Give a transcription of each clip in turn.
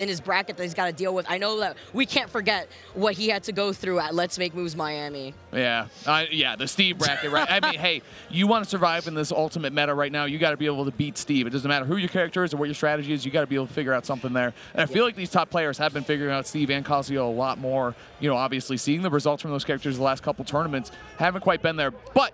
in his bracket that he's got to deal with. I know that we can't forget what he had to go through at Let's Make Moves Miami. Yeah, yeah, the Steve bracket, right? I mean, hey, you want to survive in this ultimate meta right now, you got to be able to beat Steve. It doesn't matter who your character is or what your strategy is, you got to be able to figure out something there. And I feel like these top players have been figuring out Steve and Casio a lot more. You know, obviously, seeing the results from those characters the last couple tournaments haven't quite been there, but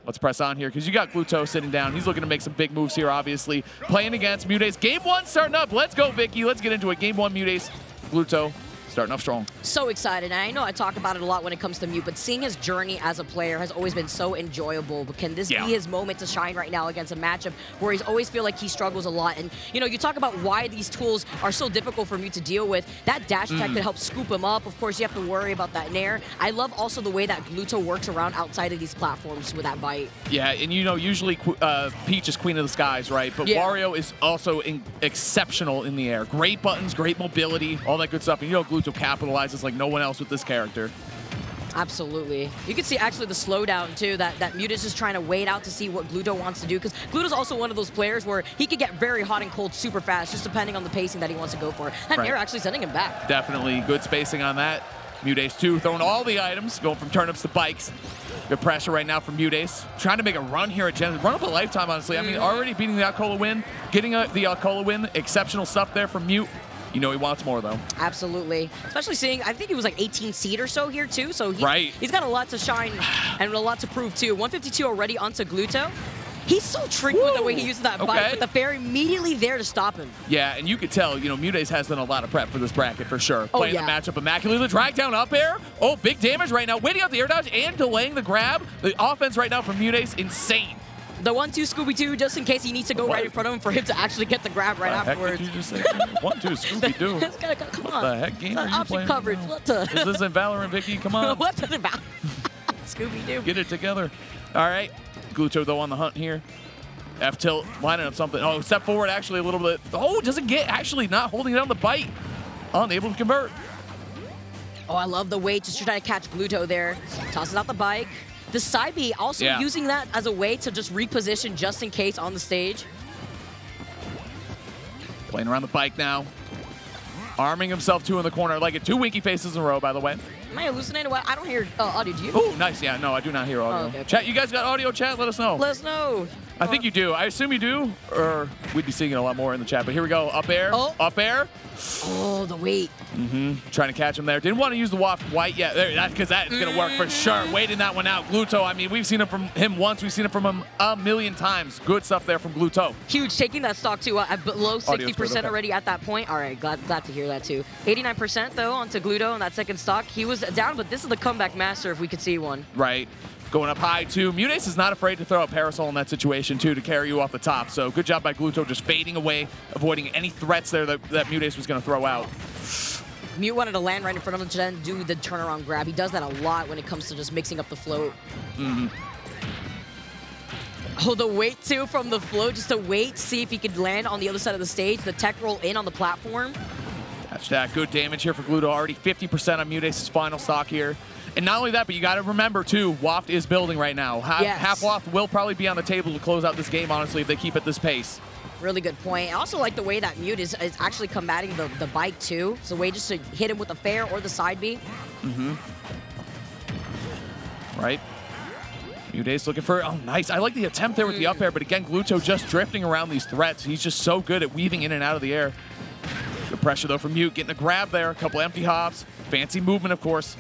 let's press on here because you got Gluto sitting down. He's looking to make some big moves here, obviously. Playing against MuteAce. Game 1 starting up. Let's go, Vicky. Let's get into it. Game 1, MuteAce. Gluto starting off strong. So excited. And I know I talk about it a lot when it comes to Mute, but seeing his journey as a player has always been so enjoyable. But can this be his moment to shine right now against a matchup where he's always feel like he struggles a lot? And, you know, you talk about why these tools are so difficult for Mute to deal with. That dash tech could help scoop him up. Of course, you have to worry about that nair. I love also the way that Gluto works around outside of these platforms with that bite. Yeah, and you know, usually Peach is queen of the skies, right? But Wario is also exceptional in the air. Great buttons, great mobility, all that good stuff. And you know, Gluto capitalizes like no one else with this character. Absolutely. You can see actually the slowdown too, that MuteAce is trying to wait out to see what Gluto wants to do, because Gluto's also one of those players where he could get very hot and cold super fast, just depending on the pacing that he wants to go for. That nair actually sending him back. Definitely good spacing on that. MuteAce too, throwing all the items, going from turnips to bikes. Good pressure right now from MuteAce. Trying to make a run here at Gen. Run up a lifetime, honestly. I mean, already beating the Alcola win, getting the Alcola win, exceptional stuff there from Mute. You know he wants more, though. Absolutely. Especially seeing, I think he was like 18 seed or so here, too. So he's got a lot to shine and a lot to prove, too. 152 already onto Gluto. He's so tricky with the way he uses that bite, with the fair immediately there to stop him. Yeah, and you could tell, you know, MuteAce has done a lot of prep for this bracket, for sure. Playing the matchup immaculately. Drag down up air. Oh, big damage right now. Waiting out the air dodge and delaying the grab. The offense right now from MuteAce, insane. The 1-2 Scooby-Doo, just in case he needs to go right in front of him for him to actually get the grab right afterwards. Heck did you just say? 1-2 Scooby-Doo. Come on. What the heck game are you playing? Coverage. Is this in Valorant, Vicky? Come on. What does it Valorant? Scooby-Doo. Get it together. All right. Gluto, though, on the hunt here. F-tilt, lining up something. Oh, step forward actually a little bit. Oh, doesn't get, actually not holding down the bite. Unable to convert. Oh, I love the way to try to catch Gluto there. Tosses out the bike. The side B also using that as a way to just reposition just in case on the stage. Playing around the bike now. Arming himself two in the corner. I like it. 2 winky faces in a row, by the way. Am I hallucinating? What? I don't hear audio. Do you? Oh, nice. Yeah, no, I do not hear audio. Oh, okay. Chat, you guys got audio, chat? Let us know. Let us know. I think you do. I assume you do, or we'd be seeing it a lot more in the chat. But here we go. Up air. Up air. Oh, the weight. Trying to catch him there. Didn't want to use the waft white yet. That's because that is going to work for sure. Waiting that one out. Gluto, I mean, we've seen it from him once. We've seen it from him a million times. Good stuff there from Gluto. Huge. Taking that stock, too. At below 60% already at that point. All right. Glad to hear that, too. 89%, though, onto Gluto in that second stock. He was down, but this is the comeback master if we could see one. Right. Going up high, too. MuteAce is not afraid to throw a Parasol in that situation, too, to carry you off the top. So good job by Gluto just fading away, avoiding any threats there that MuteAce was going to throw out. Mute wanted to land right in front of him to then do the turnaround grab. He does that a lot when it comes to just mixing up the float. Oh, the wait, too, from the float, just to wait, see if he could land on the other side of the stage. The tech roll in on the platform. That's that. Good damage here for Gluto. Already 50% on MuteAce's final stock here. And not only that, but you got to remember, too, Waft is building right now. Half Waft will probably be on the table to close out this game, honestly, if they keep at this pace. Really good point. I also like the way that Mute is actually combating the bike, too. It's a way just to hit him with the fair or the side B. Right. MuteAce looking for, oh, nice. I like the attempt there with the up air, but again, Gluto just drifting around these threats. He's just so good at weaving in and out of the air. Good pressure, though, from Mute. Getting a grab there. A couple empty hops. Fancy movement, of course.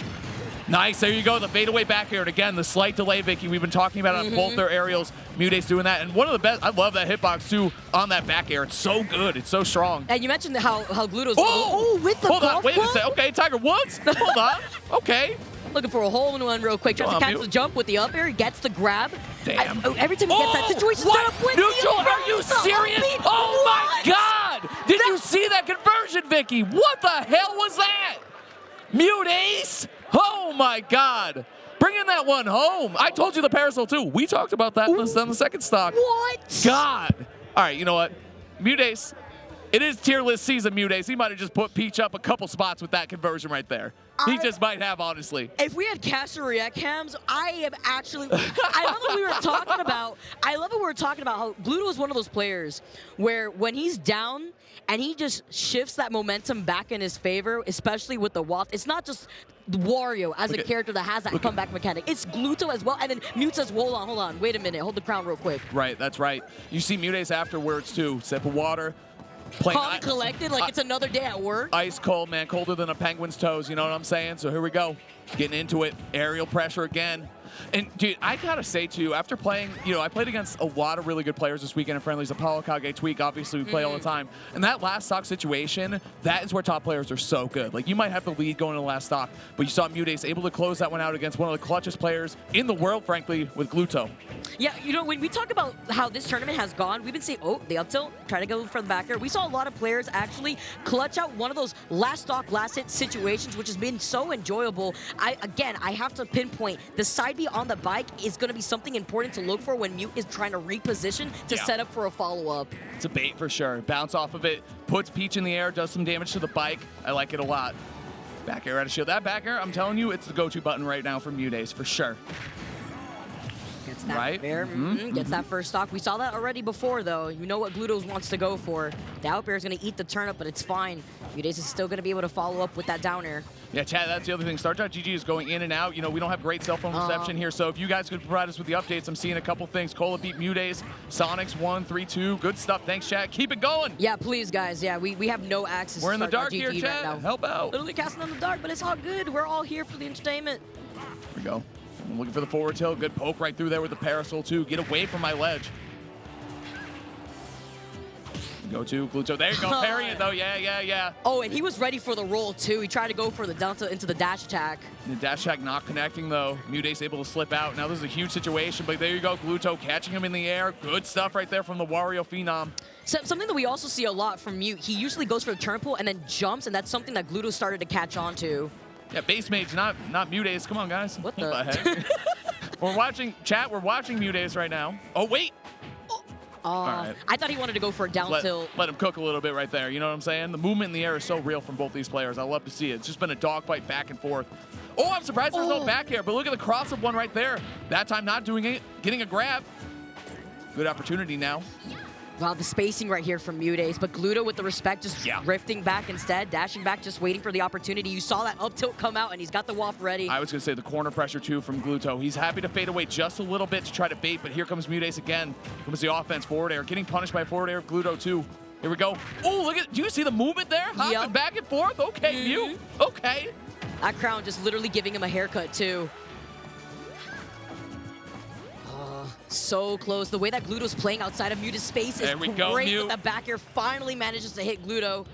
Nice, there you go, the fadeaway back air. And again, the slight delay, Vicky, we've been talking about on both their aerials. MuteAce doing that. And one of the best, I love that hitbox, too, on that back air. It's so good, it's so strong. And you mentioned how Gluto's... Oh, with the Hold on, wait a second. Okay, Tiger Woods. Hold on. Okay. Looking for a hole-in-one real quick. Tries to catch the jump with the up air. He gets the grab. Damn. Every time he gets that situation set up with Neutral, are you serious? Oh, my God. Did you see that conversion, Vicky? What the hell was that? MuteAce? Oh, my God. Bringing that one home. I told you the Parasol, too. We talked about that on the second stock. What? God. All right, you know what? MuteAce It is tier list season, MuteAce. He might have just put Peach up a couple spots with that conversion right there. He just might have, honestly. If we had caster react cams, I am actually. I love what we were talking about. I love what we were talking about. How Gluto is one of those players where when he's down and he just shifts that momentum back in his favor, especially with the waft. It's not just Wario as a character that has that comeback mechanic. It's Gluto as well. And then Mute says, hold on, wait a minute, hold the crown real quick. Right, that's right. You see MuteAce afterwards too. Sip of water. Calm and collected, like it's another day at work. Ice cold, man, colder than a penguin's toes, you know what I'm saying? So here we go, getting into it, aerial pressure again. And dude, I gotta say too, after playing, I played against a lot of really good players this weekend in friendlies. Apollo, Kage, Tweak, obviously we play all the time. And that last stock situation, that is where top players are so good. Like you might have the lead going to the last stock, but you saw MuteAce able to close that one out against one of the clutchest players in the world, frankly, with Gluto. Yeah, when we talk about how this tournament has gone, we've been saying, oh, the up tilt, try to go for the backer. We saw a lot of players actually clutch out one of those last stock, last hit situations, which has been so enjoyable. Again, I have to pinpoint the side B on the bike is going to be something important to look for when Mute is trying to reposition to set up for a follow-up. It's a bait for sure. Bounce off of it, puts Peach in the air, does some damage to the bike. I like it a lot. Back air out of shield. That back air, I'm telling you, it's the go-to button right now for MuteAce, for sure. Gets that fair, gets that first stock. We saw that already before, though. You know what Glutos wants to go for. The out air is going to eat the turnip, but it's fine. MuteAce is still going to be able to follow up with that down air. Yeah, chat, that's the other thing. Start.gg is going in and out. We don't have great cell phone reception here, so if you guys could provide us with the updates, I'm seeing a couple things. Cola beat MuteAce, Sonics 1-3-2. Good stuff. Thanks, chat. Keep it going. Yeah, please, guys. Yeah, we have no access We're in the dark GG here, chat. Right now. Help out. Literally casting in the dark, but it's all good. We're all here for the entertainment. Here we go. I'm looking for the forward tilt. Good poke right through there with the parasol, too. Get away from my ledge. Go to Gluto. There you go. Parry it, though. Yeah. Oh, and he was ready for the roll, too. He tried to go for the down tilt into the dash attack. The dash attack not connecting, though. MuteAce able to slip out. Now this is a huge situation, but there you go. Gluto catching him in the air. Good stuff right there from the Wario Phenom. So, something that we also see a lot from Mute, he usually goes for the turn pull and then jumps, and that's something that Gluto started to catch on to. Yeah, base mage, not MuteAce. Come on, guys. What the heck? We're watching MuteAce right now. Oh, wait. All right. I thought he wanted to go for a down tilt. Let him cook a little bit right there. You know what I'm saying? The movement in the air is so real from both these players. I love to see it. It's just been a dogfight back and forth. Oh, I'm surprised there's no back air, but look at the cross-up one right there. That time not doing it, getting a grab. Good opportunity now. Wow, the spacing right here from MuteAce, but Gluto with the respect just drifting back instead, dashing back, just waiting for the opportunity. You saw that up tilt come out, and he's got the waft ready. I was going to say the corner pressure, too, from Gluto. He's happy to fade away just a little bit to try to bait, but here comes MuteAce again. Here comes the offense, forward air, getting punished by forward air of Gluto, too. Here we go. Oh, look at, do you see the movement there? Hopping back and forth? Okay, Mute. Okay. That crown just literally giving him a haircut, too. So close. The way that Gluto's playing outside of Mute's space is great. But the back air finally manages to hit Gluto.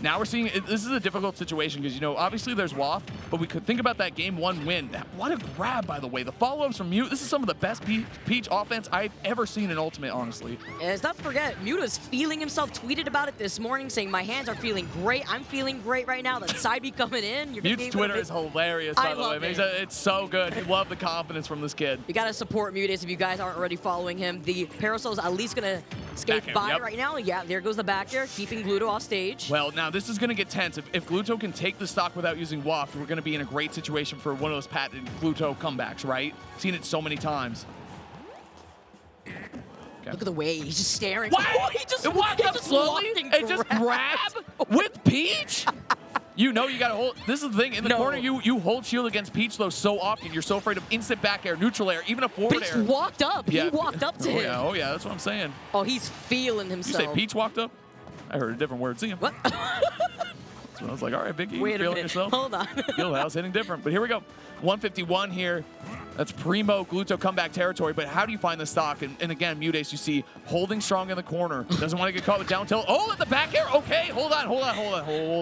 Now we're seeing, this is a difficult situation because, obviously there's waft, but we could think about that game one win. What a grab, by the way. The follow-ups from Mute, this is some of the best Peach offense I've ever seen in Ultimate, honestly. And let's not forget, Mute is feeling himself, tweeted about it this morning, saying, my hands are feeling great. I'm feeling great right now. That side B coming in. Mute's Twitter is hilarious, by the way. It's so good. I love the confidence from this kid. You got to support MuteAce if you guys aren't already following him. The Parasol's at least going to skate by right now. Yeah, there goes the back air, keeping Gluto off stage. Well, now this is going to get tense. If Gluto can take the stock without using waft, we're going to be in a great situation for one of those patented Gluto comebacks, right? Seen it so many times. Okay. Look at the way he's just staring. Wow! He just walked up slowly and just grab with Peach? You got to hold. This is the thing. In the corner, you hold shield against Peach, though, so often. You're so afraid of instant back air, neutral air, even a forward air. Peach walked up. He walked up to him. Oh, yeah. That's what I'm saying. Oh, he's feeling himself. You say Peach walked up? I heard a different word. See him. What? So I was like, all right, Vicky, you feeling yourself? Hold on. Fieldhouse hitting different. But here we go. 151 here. That's primo Gluto comeback territory. But how do you find the stock? And again, MuteAce, you see, holding strong in the corner. Doesn't want to get caught with down tilt. Oh, at the back air. Okay, hold on. Hold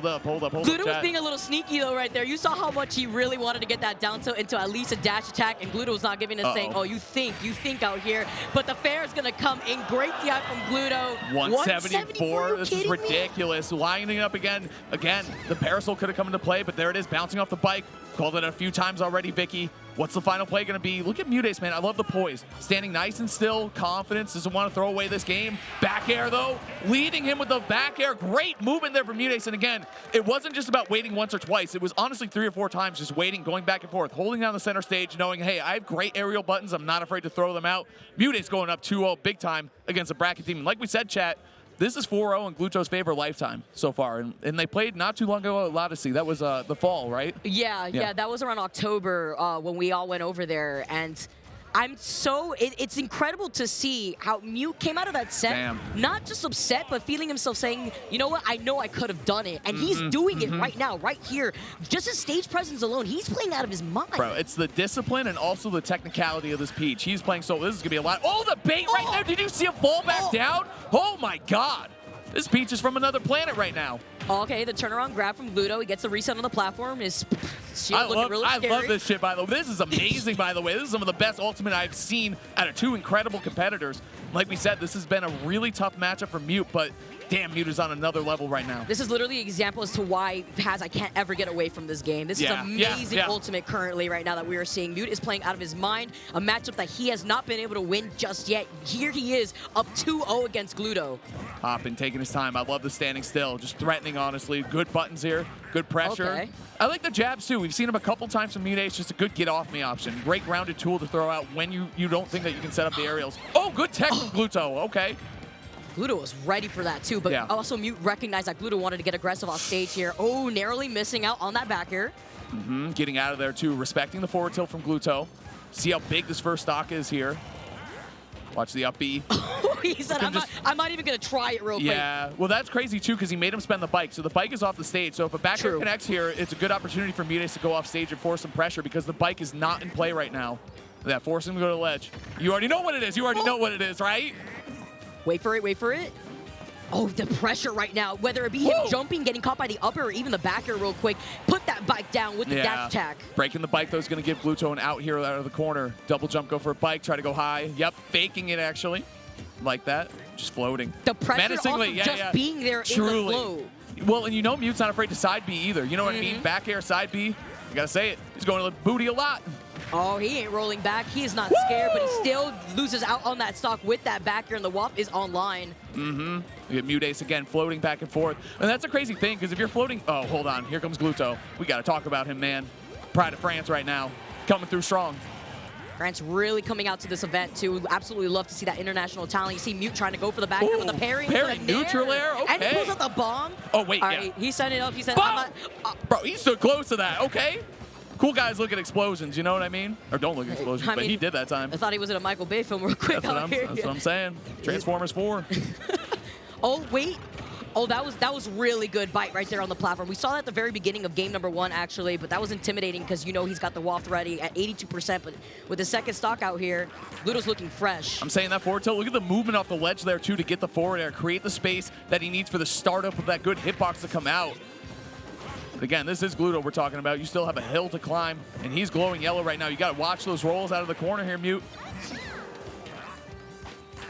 up. Gluto was being a little sneaky, though, right there. You saw how much he really wanted to get that down tilt into at least a dash attack, and Gluto was not giving us saying, oh, you think out here. But the fair is going to come in. Great DI from Gluto. 174. This is ridiculous. Lining up again. Again, the parasol could have come into play, but there it is, bouncing off the bike. Called it a few times already, Vicky. What's the final play going to be? Look at MuteAce, man. I love the poise. Standing nice and still, confidence, doesn't want to throw away this game. Back air, though, leading him with the back air. Great movement there from MuteAce. And again, it wasn't just about waiting once or twice. It was honestly 3 or 4 times just waiting, going back and forth, holding down the center stage, knowing, hey, I have great aerial buttons. I'm not afraid to throw them out. MuteAce going up 2-0 big time against a bracket team. And like we said, chat, this is 4-0 in Gluto's favor lifetime so far. And they played not too long ago at Odyssey. That was the fall, right? Yeah, that was around October when we all went over there. And I'm so, it's incredible to see how Mute came out of that set, not just upset, but feeling himself saying, you know what, I know I could have done it. And he's doing it right now, right here. Just his stage presence alone, he's playing out of his mind. Bro, it's the discipline and also the technicality of this Peach. He's playing so, this is going to be a lot. Oh, the bait right there. Did you see him fall back down? Oh my God. This Peach is from another planet right now. Okay, the turnaround grab from Gluto. He gets the reset on the platform. His shield looking really scary. I love this shit, by the way. This is amazing, by the way. This is some of the best ultimate I've seen out of 2 incredible competitors. Like we said, this has been a really tough matchup for Mute, but damn, Mute is on another level right now. This is literally an example as to why I can't ever get away from this game. This is amazing ultimate currently right now that we are seeing. Mute is playing out of his mind, a matchup that he has not been able to win just yet. Here he is, up 2-0 against Gluto. Hopping, taking his time. I love the standing still, just threatening, honestly. Good buttons here, good pressure. Okay. I like the jabs, too. We've seen him a couple times from MuteAce, just a good get-off-me option. Great grounded tool to throw out when you don't think that you can set up the aerials. Oh, good tech from Gluto. Okay. Gluto was ready for that too, but also Mute recognized that Gluto wanted to get aggressive off stage here. Oh, narrowly missing out on that back air. Getting out of there too, respecting the forward tilt from Gluto. See how big this first stock is here. Watch the up B. He said, I'm not even going to try it real quick. Yeah, well, that's crazy too because he made him spend the bike. So the bike is off the stage. So if a back air connects here, it's a good opportunity for MuteAce to go off stage and force some pressure because the bike is not in play right now. That force him to go to the ledge. You already know what it is. You already know what it is, right? Wait for it, wait for it. Oh, the pressure right now, whether it be him jumping, getting caught by the upper, or even the back air real quick. Put that bike down with the dash attack. Breaking the bike, though, is going to give Gluto an out here out of the corner. Double jump, go for a bike, try to go high. Yep, faking it, actually. Like that, just floating. The pressure off of just being there in the flow. Well, and you know Mute's not afraid to side B either. You know what I mean? Back air, side B. You got to say it. He's going to the booty a lot. Oh, he ain't rolling back. He is not scared, but he still loses out on that stock with that back air, and the WAP is online. You get MuteAce again, floating back and forth. And that's a crazy thing, because if you're floating... Oh, hold on. Here comes Gluto. We got to talk about him, man. Pride of France right now. Coming through strong. France really coming out to this event, too. Absolutely love to see that international talent. You see Mute trying to go for the back air with the parry. Parry, neutral air, okay. And he pulls out the bomb. Oh, wait, All right, he set it up. He said, I'm not... Bro, he stood close to that, okay. Cool guys look at explosions, you know what I mean? Or don't look at explosions, but he did that time. I thought he was in a Michael Bay film real quick. That's what I'm saying. Transformers 4. Oh, wait. Oh, that was really good bite right there on the platform. We saw that at the very beginning of game number 1, actually, but that was intimidating because you know he's got the waft ready at 82%, but with the second stock out here, Gluto's looking fresh. I'm saying that forward tilt. Look at the movement off the ledge there, too, to get the forward air, create the space that he needs for the startup of that good hitbox to come out. Again, this is Gluto we're talking about. You still have a hill to climb, and he's glowing yellow right now. You got to watch those rolls out of the corner here, Mute.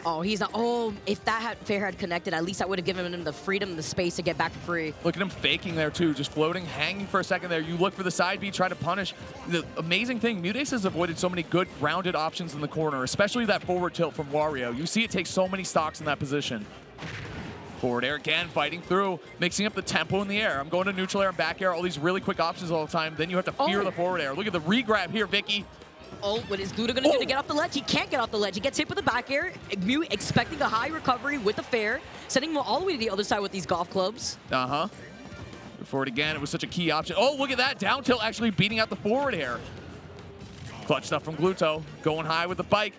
Oh, he's not. Oh, if that fair had connected, at least I would have given him the freedom and the space to get back free. Look at him faking there, too. Just floating, hanging for a second there. You look for the side B, try to punish. The amazing thing, MuteAce has avoided so many good grounded options in the corner, especially that forward tilt from Wario. You see it takes so many stocks in that position. Forward air again, fighting through, mixing up the tempo in the air. I'm going to neutral air and back air, all these really quick options all the time. Then you have to fear the forward air. Look at the re-grab here, Vicky. Oh, what is Gluto going to do to get off the ledge? He can't get off the ledge. He gets hit with the back air. Mute expecting a high recovery with the fair, sending him all the way to the other side with these golf clubs. Forward again, it was such a key option. Oh, look at that, down tilt actually beating out the forward air. Clutch stuff from Gluto, going high with the bike.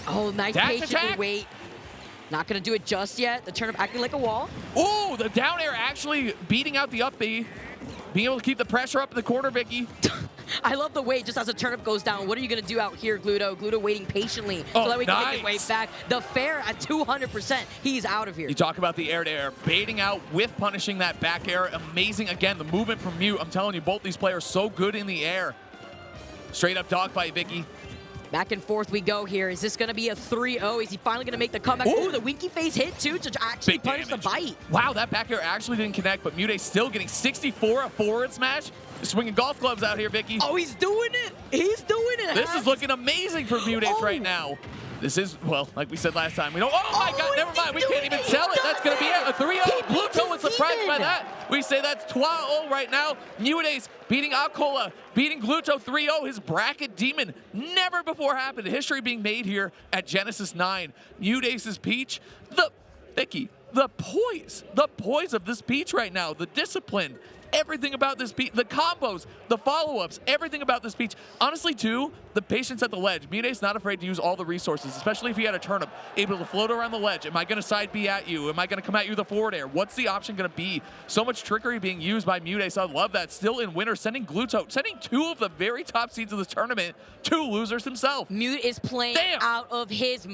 Oh, nice patient wait. Not going to do it just yet. The turnip acting like a wall. Oh, the down air actually beating out the up B. Being able to keep the pressure up in the corner, Vicky. I love the wait just as the turnip goes down. What are you going to do out here, Gluto? Gluto waiting patiently so that we can make his way back. The fair at 200%. He's out of here. You talk about the air-to-air. Baiting out with punishing that back air. Amazing. Again, the movement from Mute. I'm telling you, both these players so good in the air. Straight up dogfight, Vicky. Back and forth we go here. Is this going to be a 3-0? Is he finally going to make the comeback? Ooh, the winky face hit too to actually punish the bite. Wow, that back air actually didn't connect, but MuteAce still getting 64 a forward smash. Swinging golf clubs out here, Vicky. Oh, he's doing it. He's doing it. This is looking amazing for MuteAce right now. This is, well, like we said last time, we don't, oh my God, never mind, we can't even sell it. That's going to be it, a 3-0. Gluto was surprised by that. We say that's 2-0 right now. MuteAce beating Alcola, beating Gluto 3-0, his bracket demon. Never before happened. History being made here at Genesis 9. MuteAce's Peach, the poise of this Peach right now, the discipline, everything about this Peach, the combos, the follow-ups, everything about this Peach. Honestly, too, the patience at the ledge. MuteAce not afraid to use all the resources, especially if he had a turnip, able to float around the ledge. Am I going to side B at you? Am I going to come at you with a forward air? What's the option going to be? So much trickery being used by MuteAce. I love that. Still in winner, sending Gluto, sending 2 of the very top seeds of this tournament to losers himself. Mute is playing out of his